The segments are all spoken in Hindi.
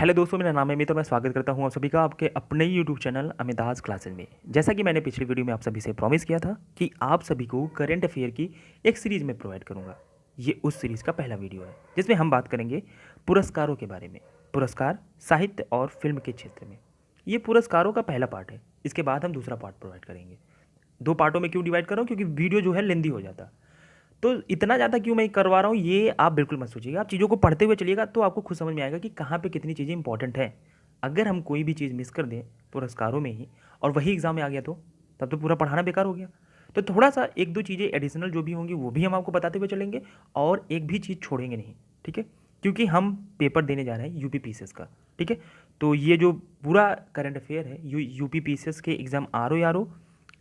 हेलो दोस्तों, मेरा नाम है अमित और मैं स्वागत करता हूं आप सभी का आपके अपने ही यूट्यूब चैनल अमिताज क्लासेज में। जैसा कि मैंने पिछली वीडियो में आप सभी से प्रॉमिस किया था कि आप सभी को करंट अफेयर की एक सीरीज़ में प्रोवाइड करूंगा। ये उस सीरीज़ का पहला वीडियो है जिसमें हम बात करेंगे पुरस्कारों के बारे में। पुरस्कार साहित्य और फिल्म के क्षेत्र में। ये पुरस्कारों का पहला पार्ट है। इसके बाद हम दूसरा पार्ट प्रोवाइड करेंगे। दो पार्टों में क्यों डिवाइड कर रहा हूँ? क्योंकि वीडियो जो है लेंदी हो जाता। तो इतना ज़्यादा क्यों मैं करवा रहा हूँ ये आप बिल्कुल मत सोचिएगा। आप चीज़ों को पढ़ते हुए चलिएगा तो आपको खुद समझ में आएगा कि कहाँ पे कितनी चीज़ें इंपॉर्टेंट हैं। अगर हम कोई भी चीज़ मिस कर दें पुरस्कारों में ही और वही एग्ज़ाम में आ गया तो तब तो पूरा पढ़ाना बेकार हो गया। तो थोड़ा सा एक दो चीज़ें एडिशनल जो भी होंगी वो भी हम आपको बताते हुए चलेंगे और एक भी चीज़ छोड़ेंगे नहीं, ठीक है? क्योंकि हम पेपर देने जा रहे हैं यूपी पीसीएस का, ठीक है? तो ये जो पूरा करंट अफेयर है यूपी पीसीएस के एग्ज़ाम आर ओ,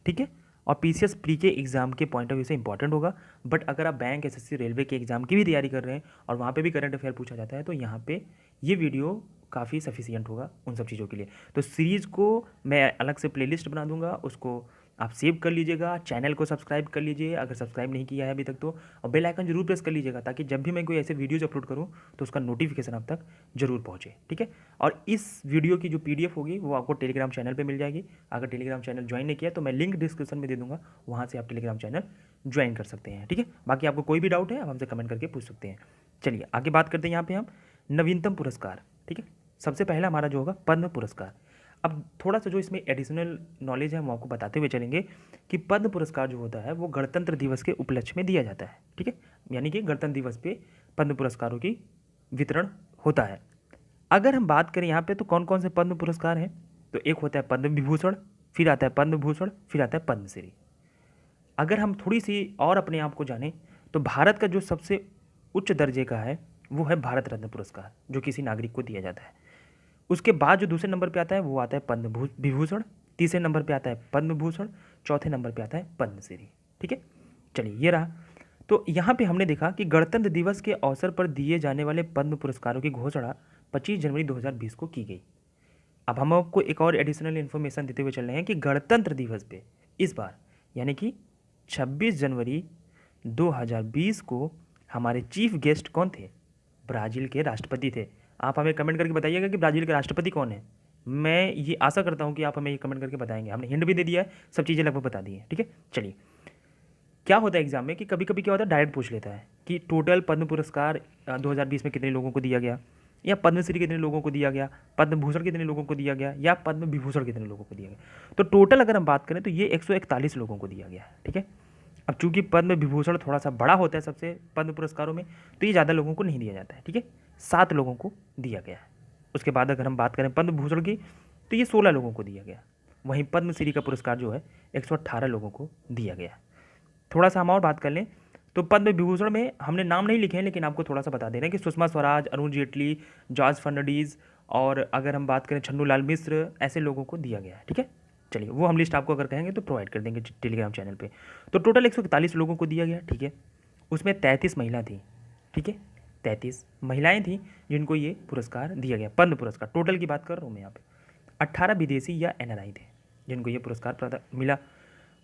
ठीक है? और पीसीएस प्री के एग्ज़ाम के पॉइंट ऑफ व्यू से इंपॉर्टेंट होगा। बट अगर आप बैंक एसएससी रेलवे के एग्ज़ाम की भी तैयारी कर रहे हैं और वहाँ पे भी करंट अफेयर पूछा जाता है तो यहाँ पे ये वीडियो काफ़ी सफिशियंट होगा उन सब चीज़ों के लिए। तो सीरीज़ को मैं अलग से प्लेलिस्ट बना दूंगा, उसको आप सेव कर लीजिएगा। चैनल को सब्सक्राइब कर लीजिए अगर सब्सक्राइब नहीं किया है अभी तक तो, और बेल आइकन जरूर प्रेस कर लीजिएगा ताकि जब भी मैं कोई ऐसे वीडियोज़ अपलोड करूँ तो उसका नोटिफिकेशन आप तक जरूर पहुँचे, ठीक है? और इस वीडियो की जो पीडीएफ होगी वो आपको टेलीग्राम चैनल पे मिल जाएगी। अगर टेलीग्राम चैनल ज्वाइन नहीं किया तो मैं लिंक डिस्क्रिप्शन में दे दूंगा, वहाँ से आप टेलीग्राम चैनल ज्वाइन कर सकते हैं, ठीक है? बाकी आपको कोई भी डाउट है आप हमसे कमेंट करके पूछ सकते हैं। चलिए आगे बात करते हैं यहाँ पे हम नवीनतम पुरस्कार, ठीक है? सबसे पहला हमारा जो होगा पद्म पुरस्कार। अब थोड़ा सा जो इसमें एडिशनल नॉलेज है हम आपको बताते हुए चलेंगे कि पद्म पुरस्कार जो होता है वो गणतंत्र दिवस के उपलक्ष्य में दिया जाता है, ठीक है? यानी कि गणतंत्र दिवस पे पद्म पुरस्कारों की वितरण होता है। अगर हम बात करें यहाँ पे तो कौन कौन से पद्म पुरस्कार हैं, तो एक होता है पद्म विभूषण, फिर आता है पद्म भूषण, फिर आता है पद्मश्री। अगर हम थोड़ी सी और अपने आप को जानें तो भारत का जो सबसे उच्च दर्जे का है वो है भारत रत्न पुरस्कार, जो किसी नागरिक को दिया जाता है। उसके बाद जो दूसरे नंबर पे आता है वो आता है पद्म विभूषण, तीसरे नंबर पे आता है पद्म भूषण, चौथे नंबर पे आता है पद्मश्री, ठीक है? चलिए ये रहा। तो यहाँ पे हमने देखा कि गणतंत्र दिवस के अवसर पर दिए जाने वाले पद्म पुरस्कारों की घोषणा 25 जनवरी 2020 को की गई। अब हम आपको एक और एडिशनल इन्फॉर्मेशन देते हुए चल रहे हैं कि गणतंत्र दिवस पे इस बार यानी कि 26 जनवरी 2020 को हमारे चीफ गेस्ट कौन थे? ब्राज़ील के राष्ट्रपति थे। आप हमें कमेंट करके बताइएगा कि ब्राज़ील के राष्ट्रपति कौन है। मैं ये आशा करता हूँ कि आप हमें ये कमेंट करके बताएंगे। हमने हिंट भी दे दिया है, सब चीज़ें लगभग बता दी हैं, ठीक है? चलिए क्या होता है एग्जाम में कि कभी कभी क्या होता है डायरेक्ट पूछ लेता है कि टोटल पद्म पुरस्कार 2020 में कितने लोगों को दिया गया, या पद्मश्री कितने लोगों को दिया गया, पद्म भूषण कितने लोगों को दिया गया, या पद्म विभूषण कितने लोगों को दिया गया। तो टोटल अगर हम बात करें तो ये 141 लोगों को दिया गया है, ठीक है? अब चूंकि पद्म विभूषण थोड़ा सा बड़ा होता है सबसे पद्म पुरस्कारों में तो ये ज़्यादा लोगों को नहीं दिया जाता है, ठीक है? 7 लोगों को दिया गया है। उसके बाद अगर हम बात करें पद्म भूषण की तो ये 16 लोगों को दिया गया। वहीं पद्मश्री का पुरस्कार जो है 118 लोगों को दिया गया। थोड़ा सा हम और बात कर लें तो पद्म विभूषण में हमने नाम नहीं लिखे हैं लेकिन आपको थोड़ा सा बता दे रहे हैं कि सुषमा स्वराज, अरुण जेटली, जॉर्ज फर्नांडीज और अगर हम बात करें छन्नू लाल मिश्र, ऐसे लोगों को दिया गया है, ठीक है? चलिए वो हम लिस्ट आपको अगर कहेंगे तो प्रोवाइड कर देंगे टेलीग्राम चैनल पे। तो टोटल 141 लोगों को दिया गया, ठीक है? उसमें 33 महिला थी, ठीक है? 33 महिलाएं थी जिनको ये पुरस्कार दिया गया, पद्म पुरस्कार टोटल की बात कर रहा हूँ मैं यहाँ पे। 18 विदेशी या एनआरआई थे जिनको ये पुरस्कार मिला।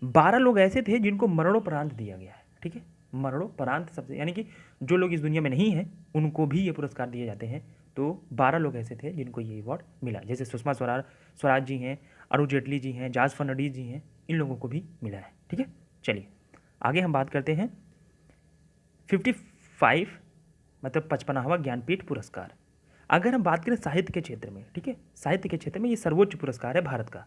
12 लोग ऐसे थे जिनको मरणोपरांत दिया गया है, ठीक है? मरणोपरांत सबसे यानी कि जो लोग इस दुनिया में नहीं हैं उनको भी ये पुरस्कार दिए जाते हैं। तो 12 लोग ऐसे थे जिनको ये अवार्ड मिला, जैसे सुषमा स्वराज जी हैं, अरुण जेटली जी हैं, जॉर्ज फर्नांडीज जी हैं, इन लोगों को भी मिला है, ठीक है? चलिए आगे हम बात करते हैं 55 मतलब 55वां ज्ञानपीठ पुरस्कार। अगर हम बात करें साहित्य के क्षेत्र में, ठीक है? साहित्य के क्षेत्र में ये सर्वोच्च पुरस्कार है भारत का,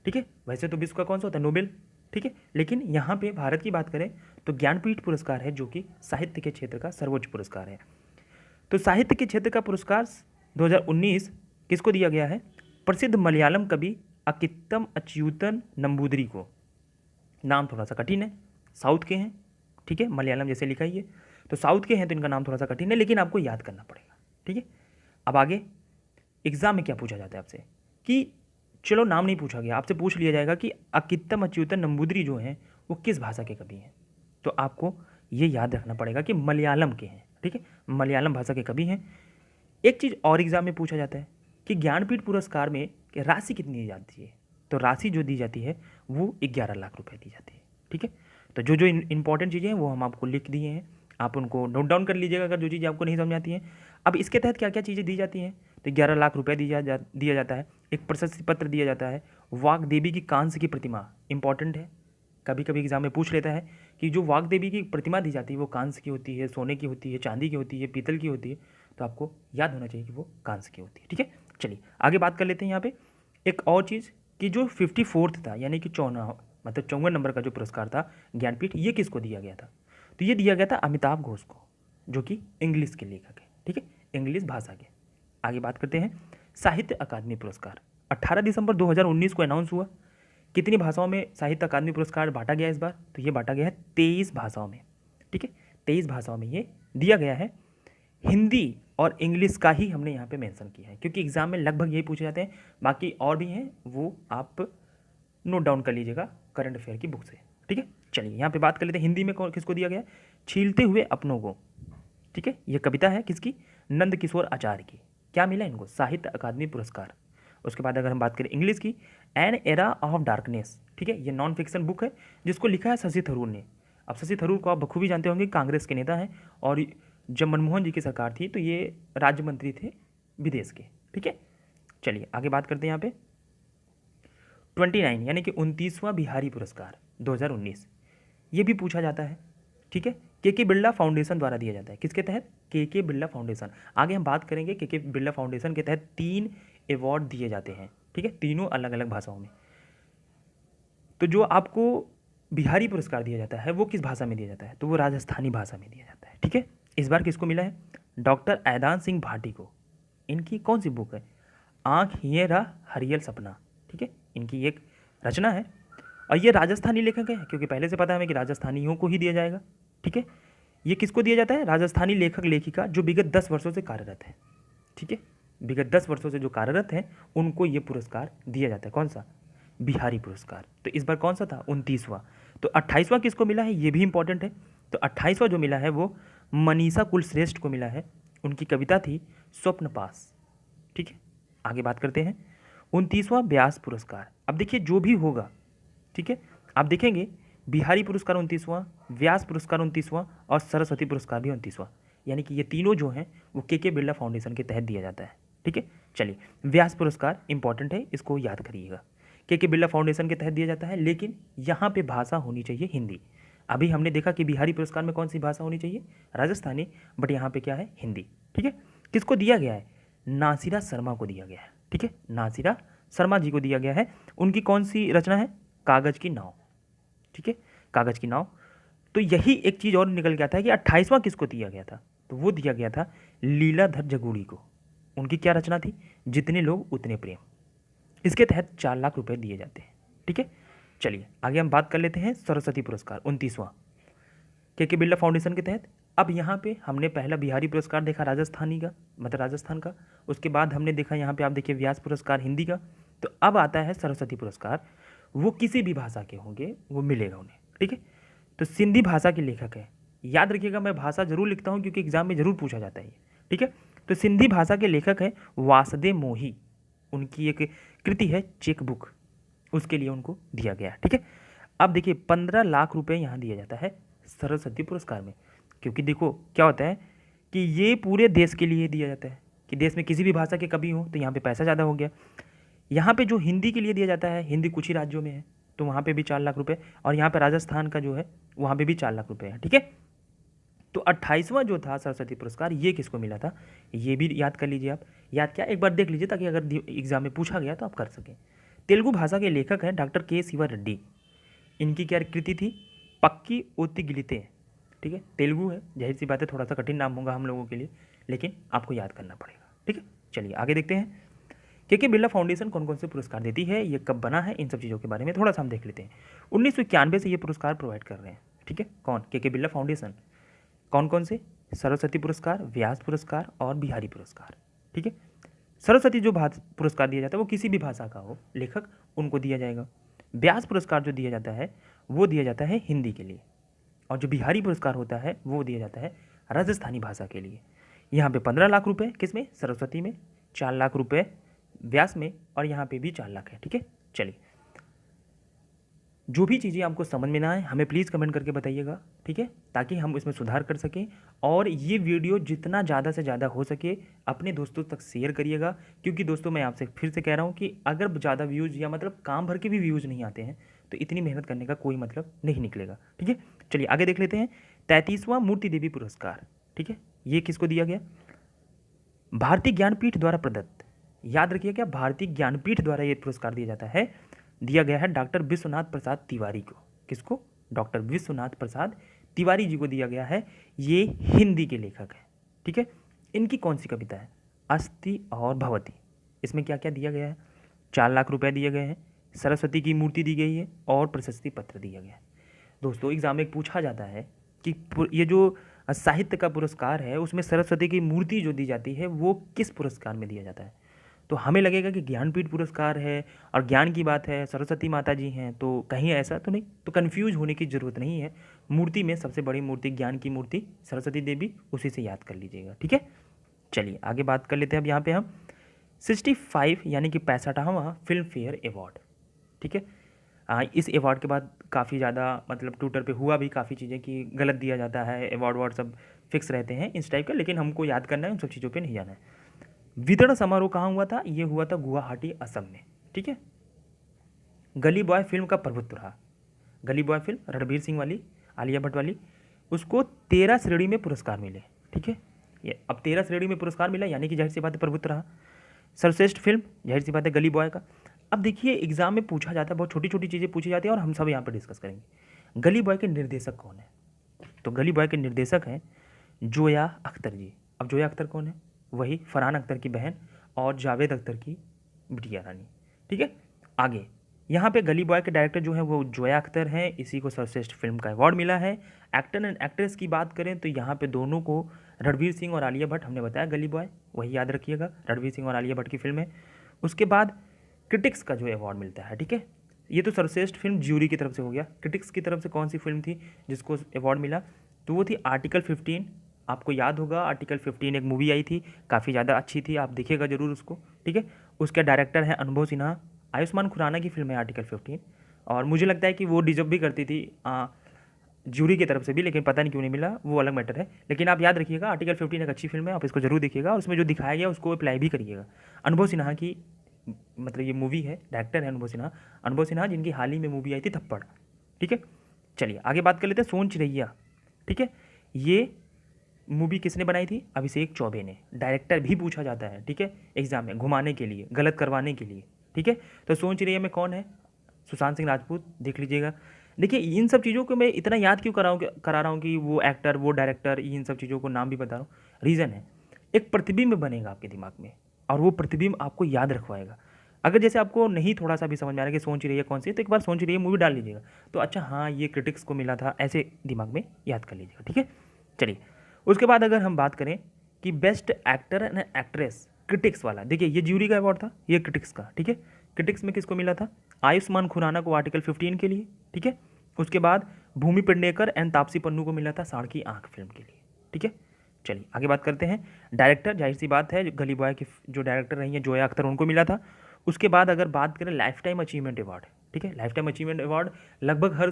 ठीक है? वैसे तो विश्व का कौन सा होता है? नोबेल, ठीक है? लेकिन यहाँ पे भारत की बात करें तो ज्ञानपीठ पुरस्कार है जो कि साहित्य के क्षेत्र का सर्वोच्च पुरस्कार है। तो साहित्य के क्षेत्र का पुरस्कार 2019 किसको दिया गया है? प्रसिद्ध मलयालम कवि अकित्तम अच्युतन नंबूदरी को। नाम थोड़ा सा कठिन है, साउथ के हैं, ठीक है? मलयालम जैसे लिखा ही है तो साउथ के हैं तो इनका नाम थोड़ा सा कठिन है लेकिन आपको याद करना पड़ेगा, ठीक है? अब आगे एग्जाम में क्या पूछा जाता है आपसे कि चलो नाम नहीं पूछा गया, आपसे पूछ लिया जाएगा कि अकित्तम अच्युतन नंबूदरी जो हैं वो किस भाषा के कवि हैं। तो आपको ये याद रखना पड़ेगा कि मलयालम के हैं, ठीक है? मलयालम भाषा के कवि हैं। एक चीज़ और एग्जाम में पूछा जाता है कि ज्ञानपीठ पुरस्कार में कि राशि कितनी दी जाती है। तो राशि जो दी जाती है वो 11 लाख रुपए दी जाती है, ठीक है? तो जो जो इंपॉर्टेंट चीज़ें हैं वो हम आपको लिख दिए हैं, आप उनको नोट डाउन कर लीजिएगा अगर जो चीज़ें आपको नहीं समझ आती हैं। अब इसके तहत क्या क्या चीज़ें दी जाती हैं तो 11 लाख रुपये दिया जाता है। एक प्रशस्ति पत्र दिया जाता है। वाग देवी की कांस्य की प्रतिमा इंपॉर्टेंट है, कभी कभी एग्जाम में पूछ लेता है कि जो वाग देवी की प्रतिमा दी जाती है वो कांस्य की होती है, सोने की होती है, चांदी की होती है, पीतल की होती है, तो आपको याद होना चाहिए कि वो कांस्य की होती है। ठीक है, चलिए आगे बात कर लेते हैं। यहाँ पे एक और चीज़ कि जो 54th था, यानी कि 54 नंबर का जो पुरस्कार था ज्ञानपीठ, ये किसको दिया गया था? तो ये दिया गया था अमिताभ घोष को, जो कि इंग्लिश के लेखक है। ठीक है, इंग्लिश भाषा के। आगे बात करते हैं साहित्य अकादमी पुरस्कार। 18 दिसंबर 2019 को अनाउंस हुआ। कितनी भाषाओं में साहित्य अकादमी पुरस्कार बांटा गया इस बार? तो ये बांटा गया है 23 भाषाओं में। ठीक है, 23 भाषाओं में ये दिया गया है। हिंदी और इंग्लिश का ही हमने यहाँ पे मेंशन किया है, क्योंकि एग्जाम में लगभग यही पूछे जाते हैं। बाकी और भी हैं, वो आप नोट डाउन कर लीजिएगा करंट अफेयर की बुक से। ठीक है, चलिए यहाँ पे बात कर लेते हैं हिंदी में किसको दिया गया? छीलते हुए अपनों को। ठीक है, ये कविता है किसकी? नंद किशोर आचार्य की। क्या मिला इनको? साहित्य अकादमी पुरस्कार। उसके बाद अगर हम बात करें इंग्लिश की, एन एरा ऑफ डार्कनेस। ठीक है, ये नॉन फिक्शन बुक है जिसको लिखा है शशि थरूर ने। अब शशि थरूर को आप बखूबी जानते होंगे, कांग्रेस के नेता हैं, और जब मनमोहन जी की सरकार थी तो ये राज्य मंत्री थे विदेश के। ठीक है, चलिए आगे बात करते हैं। यहाँ पे 29 यानी कि 29वां बिहारी पुरस्कार 2019, ये भी पूछा जाता है। ठीक है, के बिरला फाउंडेशन द्वारा दिया जाता है। किसके तहत? के बिरला फाउंडेशन। आगे हम बात करेंगे के बिरला फाउंडेशन के तहत 3 अवार्ड दिए जाते हैं। ठीक है, तीनों अलग अलग भाषाओं में। तो जो आपको बिहारी पुरस्कार दिया जाता है वो किस भाषा में दिया जाता है? तो वो राजस्थानी भाषा में दिया जाता है। ठीक है, इस बार किसको मिला है? डॉक्टर ऐदान सिंह भाटी को। इनकी कौन सी बुक है? आँख ये रहा हरियल सपना। ठीक है, इनकी एक रचना है, और ये राजस्थानी लेखक है, क्योंकि पहले से पता है हमें कि राजस्थानियों को ही दिया जाएगा। ठीक है, ये किसको दिया जाता है? राजस्थानी लेखक लेखिका जो विगत 10 वर्षों से कार्यरत है। ठीक है, विगत 10 वर्षों से जो कार्यरत हैं उनको ये पुरस्कार दिया जाता है। कौन सा? बिहारी पुरस्कार। तो इस बार कौन सा था? 29वां। तो 28वां किसको मिला है? ये भी इंपॉर्टेंट है। तो 28वां जो मिला है वो मनीषा कुलश्रेष्ठ को मिला है। उनकी कविता थी स्वप्न पास। ठीक है, आगे बात करते हैं 29वां व्यास पुरस्कार। अब देखिए जो भी होगा, ठीक है, आप देखेंगे बिहारी पुरस्कार 29वां, व्यास पुरस्कार 29वां, और सरस्वती पुरस्कार भी 29वां, यानी कि ये तीनों जो हैं वो के बिरला फाउंडेशन के तहत दिया जाता है। ठीक है, चलिए व्यास पुरस्कार इंपॉर्टेंट है, इसको याद करिएगा। के बिरला फाउंडेशन के तहत दिया जाता है, लेकिन यहाँ पे भाषा होनी चाहिए हिंदी। अभी हमने देखा कि बिहारी पुरस्कार में कौन सी भाषा होनी चाहिए? राजस्थानी, बट यहाँ पे क्या है? हिंदी। ठीक है, किसको दिया गया है? नासिरा शर्मा को दिया गया है। ठीक है, नासिरा शर्मा जी को दिया गया है। उनकी कौन सी रचना है? कागज की नाव। ठीक है, कागज की नाव। तो यही एक चीज़ और निकल के आता है कि 28वां किसको दिया गया था? तो वो दिया गया था लीलाधर जगूड़ी को। उनकी क्या रचना थी? जितने लोग उतने प्रेम। इसके तहत 4 लाख रुपए दिए जाते हैं। ठीक है, चलिए आगे हम बात कर लेते हैं सरस्वती पुरस्कार 29वां के बिरला फाउंडेशन के तहत। अब यहाँ पे हमने पहला बिहारी पुरस्कार देखा राजस्थानी का, मतलब राजस्थान का। उसके बाद हमने देखा यहाँ पे आप देखिए व्यास पुरस्कार हिंदी का। तो अब आता है सरस्वती पुरस्कार, वो किसी भी भाषा के होंगे वो मिलेगा उन्हें। ठीक है, तो सिंधी भाषा के लेखक है। याद रखिएगा, मैं भाषा जरूर लिखता हूँ क्योंकि एग्जाम में जरूर पूछा जाता है ये। ठीक है, तो सिंधी भाषा के लेखक है वासुदेव मोही। उनकी एक कृति है चेक बुक, उसके लिए उनको दिया गया। ठीक है, अब देखिए 15 लाख रुपए यहाँ दिया जाता है सरस्वती पुरस्कार में, क्योंकि देखो क्या होता है कि ये पूरे देश के लिए दिया जाता है कि देश में किसी भी भाषा की कमी हो तो यहाँ पे पैसा ज़्यादा हो गया। यहाँ पे जो हिंदी के लिए दिया जाता है, हिंदी कुछ ही राज्यों में है तो वहाँ पे भी 4 लाख रुपए, और यहाँ पे राजस्थान का जो है वहाँ पे भी 4 लाख रुपए है। ठीक है, तो 28वां जो था सरस्वती पुरस्कार ये किसको मिला था? ये भी याद कर लीजिए आप। याद क्या, एक बार देख लीजिए ताकि अगर एग्जाम में पूछा गया तो आप कर सकें। तेलुगु भाषा के लेखक हैं डॉक्टर के शिवा रेड्डी। इनकी क्या कृति थी? पक्की ओती गिलिते। ठीक है, तेलुगु है, जाहिर सी बात है थोड़ा सा कठिन नाम होगा हम लोगों के लिए, लेकिन आपको याद करना पड़ेगा। ठीक है, चलिए आगे देखते हैं के बिरला फाउंडेशन कौन कौन से पुरस्कार देती है, ये कब बना है, इन सब चीज़ों के बारे में थोड़ा सा हम देख लेते हैं। 1991 से ये पुरस्कार प्रोवाइड कर रहे हैं। ठीक है, कौन? के बिरला फाउंडेशन। कौन कौन से? सरस्वती पुरस्कार, व्यास पुरस्कार और बिहारी पुरस्कार। ठीक है, सरस्वती जो पुरस्कार दिया जाता है वो किसी भी भाषा का हो लेखक, उनको दिया जाएगा। व्यास पुरस्कार जो दिया जाता है वो दिया जाता है हिंदी के लिए, और जो बिहारी पुरस्कार होता है वो दिया जाता है राजस्थानी भाषा के लिए। यहाँ पे 15 लाख रुपए किस में? सरस्वती में, 4 लाख रुपए व्यास में, और यहाँ पे भी 4 लाख है। ठीक है, चलिए जो भी चीज़ें आपको समझ में ना आए हमें प्लीज़ कमेंट करके बताइएगा, ठीक है, ताकि हम इसमें सुधार कर सकें। और ये वीडियो जितना ज़्यादा से ज़्यादा हो सके अपने दोस्तों तक शेयर करिएगा, क्योंकि दोस्तों मैं आपसे फिर से कह रहा हूँ कि अगर ज़्यादा व्यूज़ या मतलब काम भर के भी व्यूज़ नहीं आते हैं तो इतनी मेहनत करने का कोई मतलब नहीं निकलेगा, ठीक है। चलिए आगे देख लेते हैं। 33वां मूर्ति देवी पुरस्कार, ठीक है, ये किसको दिया गया? भारतीय ज्ञानपीठ द्वारा प्रदत्त, याद रखिए क्या, भारतीय ज्ञानपीठ द्वारा ये पुरस्कार दिया जाता है, दिया गया है डॉक्टर विश्वनाथ प्रसाद तिवारी को। किसको? डॉक्टर विश्वनाथ प्रसाद तिवारी जी को दिया गया है। ये हिंदी के लेखक हैं, ठीक है। इनकी कौन सी कविता है? अस्ति और भवती। इसमें क्या क्या दिया गया है? 4 लाख रुपए दिए गए हैं, सरस्वती की मूर्ति दी गई है और प्रशस्ति पत्र दिया गया है। दोस्तों एग्जाम में पूछा जाता है कि ये जो साहित्य का पुरस्कार है उसमें सरस्वती की मूर्ति जो दी जाती है वो किस पुरस्कार में दिया जाता है? तो हमें लगेगा कि ज्ञानपीठ पुरस्कार है और ज्ञान की बात है, सरस्वती माता जी हैं, तो कहीं ऐसा तो नहीं, तो कन्फ्यूज होने की ज़रूरत नहीं है। मूर्ति में सबसे बड़ी मूर्ति, ज्ञान की मूर्ति सरस्वती देवी, उसी से याद कर लीजिएगा, ठीक है। चलिए आगे बात कर लेते हैं। अब यहाँ पे हम 65 यानी कि 65वां फिल्म फेयर अवार्ड, ठीक है। इस अवार्ड के बाद काफ़ी ज़्यादा मतलब ट्विटर पे हुआ भी काफ़ी चीज़ें कि गलत दिया जाता है, अवार्ड वार्ड सब फिक्स रहते हैं इस टाइप का, लेकिन हमको याद करना है, उन सब चीज़ों पे नहीं जाना है। वितरण समारोह कहाँ हुआ था? ये हुआ था गुवाहाटी असम में, ठीक है। गली बॉय फिल्म का प्रभुत्व रहा। गली बॉय फिल्म रणबीर सिंह वाली, आलिया भट्ट वाली, उसको 13 श्रेणी में पुरस्कार मिले, ठीक है। ये अब 13 श्रेणी में पुरस्कार मिला यानी कि जाहिर सी बात है प्रभुत्व रहा। सर्वश्रेष्ठ फिल्म जाहिर सी बात है गली बॉय का। अब देखिए एग्जाम में पूछा जाता है, बहुत छोटी छोटी चीज़ें पूछी जाती है और हम सब यहाँ पर डिस्कस करेंगे। गली बॉय के निर्देशक कौन है? तो गली बॉय के निर्देशक हैं जोया अख्तर जी। अब जोया अख्तर कौन है? वही फरहान अख्तर की बहन और जावेद अख्तर की बिटिया रानी, ठीक है। आगे यहाँ पे गली बॉय के डायरेक्टर जो है वो जोया अख्तर हैं, इसी को सर्वश्रेष्ठ फिल्म का अवार्ड मिला है। एक्टर एंड एक्ट्रेस की बात करें तो यहाँ पे दोनों को रणवीर सिंह और आलिया भट्ट, हमने बताया गली बॉय, वही याद रखिएगा, रणवीर सिंह और आलिया भट्ट की फिल्म है। उसके बाद क्रिटिक्स का जो अवार्ड मिलता है, ठीक है। ये तो सर्वश्रेष्ठ फिल्म ज्यूरी की तरफ से हो गया। क्रिटिक्स की तरफ से कौन सी फिल्म थी जिसको अवार्ड मिला? तो वो थी आर्टिकल 15। आपको याद होगा आर्टिकल 15 एक मूवी आई थी, काफ़ी ज़्यादा अच्छी थी, आप देखिएगा जरूर उसको, ठीक है। उसके डायरेक्टर हैं अनुभव सिन्हा। आयुष्मान खुराना की फिल्म है आर्टिकल 15 और मुझे लगता है कि वो डिजर्व भी करती थी ज्यूरी की तरफ से भी, लेकिन पता नहीं क्यों नहीं मिला, वो अलग मैटर है। लेकिन आप याद रखिएगा आर्टिकल 15 एक अच्छी फिल्म है, आप इसको जरूर देखिएगा और उसमें जो दिखाया गया उसको अप्लाई भी करिएगा। अनुभव सिन्हा की मतलब ये मूवी है, डायरेक्टर है अनुभव सिन्हा। अनुभव सिन्हा जिनकी हाल ही में मूवी आई थी थप्पड़, ठीक है। चलिए आगे बात कर लेते हैं सोन चिरैया, ठीक है। ये मूवी किसने बनाई थी? अभिषेक चौबे ने। डायरेक्टर भी पूछा जाता है, ठीक है, एग्जाम में घुमाने के लिए, गलत करवाने के लिए, ठीक है। तो सोन चिरैया में कौन है? सुशांत सिंह राजपूत, देख लीजिएगा। देखिए इन सब चीज़ों को मैं इतना याद क्यों करा रहा हूँ कि वो एक्टर, वो डायरेक्टर, इन सब चीज़ों को नाम भी बता रहा हूँ, रीज़न है एक प्रतिबिंब बनेगा आपके दिमाग में और वो प्रतिबिंब आपको याद रखवाएगा। अगर जैसे आपको नहीं थोड़ा सा भी समझ में आ रहा है कि सोन चिरैया कौन सी है, तो एक बार सोन चिरैया मूवी डाल लीजिएगा, तो अच्छा हाँ ये क्रिटिक्स को मिला था, ऐसे दिमाग में याद कर लीजिएगा, ठीक है। चलिए उसके बाद अगर हम बात करें कि best actor and actress critics वाला, देखिए ये ज्यूरी का अवार्ड था, ये क्रिटिक्स का, ठीक है। क्रिटिक्स में किसको मिला था? आयुष्मान खुराना को आर्टिकल 15 के लिए, ठीक है। उसके बाद भूमि पेडनेकर एंड तापसी पन्नू को मिला था साड़ की आंख फिल्म के लिए, ठीक है। चलिए आगे बात करते हैं। डायरेक्टर जाहिर सी बात है गली बॉय की जो डायरेक्टर रही हैं जोया अख्तर, उनको मिला था। उसके बाद अगर बात करें लाइफ टाइम अचीवमेंट अवार्ड, ठीक है, लाइफ टाइम अचीवमेंट अवार्ड लगभग हर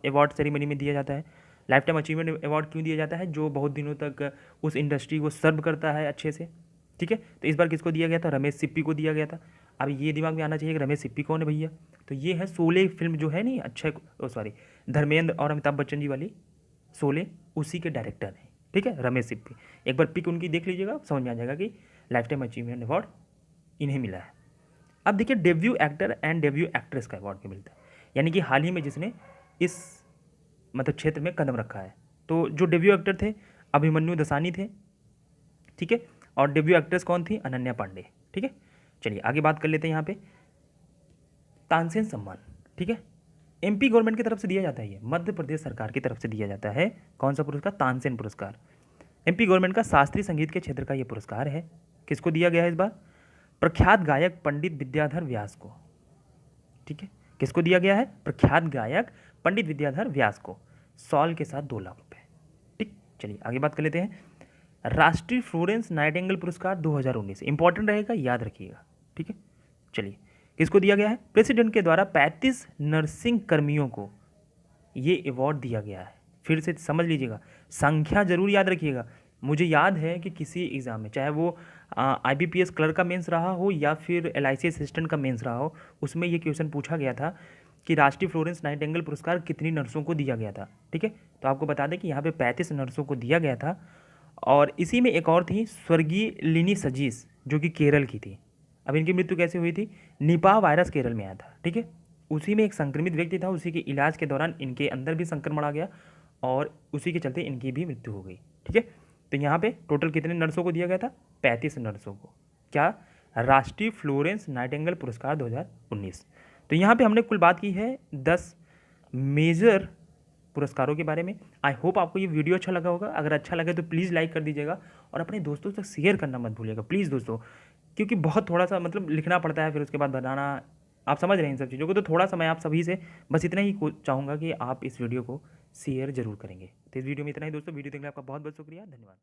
अवार्ड सेरेमनी में दिया जाता है। लाइफ टाइम अचीवमेंट अवार्ड क्यों दिया जाता है? जो बहुत दिनों तक उस इंडस्ट्री को सर्व करता है अच्छे से, ठीक है। तो इस बार किसको दिया गया था? रमेश सिप्पी को दिया गया था। अब ये दिमाग में आना चाहिए कि रमेश सिप्पी कौन है भैया? तो ये है शोले फिल्म जो है नहीं, अक्षय सॉरी धर्मेंद्र और अमिताभ बच्चन जी वाली शोले, उसी के डायरेक्टर हैं, ठीक है, रमेश सिप्पी। एक बार पिक उनकी देख लीजिएगा, समझ में आ जाएगा कि लाइफ टाइम अचीवमेंट अवार्ड इन्हें मिला है। अब देखिए debut actor and debut actress का अवार्ड भी मिलता है, यानी कि हाल ही में जिसने इस मतलब क्षेत्र में कदम रखा है। तो जो डेब्यू एक्टर थे अभिमन्यु दसानी थे, ठीक है, और डेब्यू एक्ट्रेस कौन थी? अनन्या पांडे, ठीक है। चलिए आगे बात कर लेते हैं। यहाँ पे तानसेन सम्मान, ठीक है, एमपी गवर्नमेंट की तरफ से दिया जाता है, ये मध्य प्रदेश सरकार की तरफ से दिया जाता है। कौन सा पुरस्कार? तानसेन पुरस्कार। एमपी गवर्नमेंट का शास्त्रीय संगीत के क्षेत्र का ये पुरस्कार है। किसको दिया गया है इस बार? प्रख्यात गायक पंडित विद्याधर व्यास को, ठीक है। किसको दिया गया है? प्रख्यात गायक पंडित विद्याधर व्यास को, सॉल के साथ 2 लाख रुपए, ठीक। चलिए आगे बात कर लेते हैं। राष्ट्रीय फ्लोरेंस नाइटिंगेल पुरस्कार 2019 इंपॉर्टेंट रहेगा, याद रखिएगा, ठीक है। चलिए किसको दिया गया है? प्रेसिडेंट के द्वारा 35 नर्सिंग कर्मियों को ये अवार्ड दिया गया है। फिर से समझ लीजिएगा, संख्या जरूर याद रखिएगा। मुझे याद है कि किसी एग्ज़ाम में, चाहे वो IBPS क्लर्क का मेंस रहा हो या फिर LIC असिस्टेंट का मेंस रहा हो, उसमें ये क्वेश्चन पूछा गया था कि राष्ट्रीय फ्लोरेंस नाइटिंगेल पुरस्कार कितनी नर्सों को दिया गया था। ठीक है, तो आपको बता दें कि यहाँ पे 35 नर्सों को दिया गया था। और इसी में एक और थी, स्वर्गीय लिनी सजीस, जो कि केरल की थी। अब इनकी मृत्यु कैसे हुई थी? निपाह वायरस केरल में आया था। ठीक है, उसी में एक संक्रमित व्यक्ति था, उसी के इलाज के दौरान इनके अंदर भी संक्रमण आ गया और उसी के चलते इनकी भी मृत्यु हो गई। ठीक है, तो यहाँ पे टोटल कितने नर्सों को दिया गया था? 35 नर्सों को। क्या? राष्ट्रीय फ्लोरेंस नाइटिंगेल पुरस्कार 2019। तो यहाँ पे हमने कुल बात की है 10 मेजर पुरस्कारों के बारे में। आई होप आपको ये वीडियो अच्छा लगा होगा। अगर अच्छा लगे तो प्लीज़ लाइक कर दीजिएगा और अपने दोस्तों तक शेयर करना मत भूलिएगा प्लीज़ दोस्तों, क्योंकि बहुत थोड़ा सा मतलब लिखना पड़ता है, फिर उसके बाद बनाना, आप समझ रहे हैं इन सब चीज़ों को। तो थोड़ा सा मैं आप सभी से बस इतना ही चाहूँगा कि आप इस वीडियो को शेयर जरूर करेंगे। तो इस वीडियो में इतना ही दोस्तों। वीडियो देखने का आपका बहुत बहुत शुक्रिया, धन्यवाद।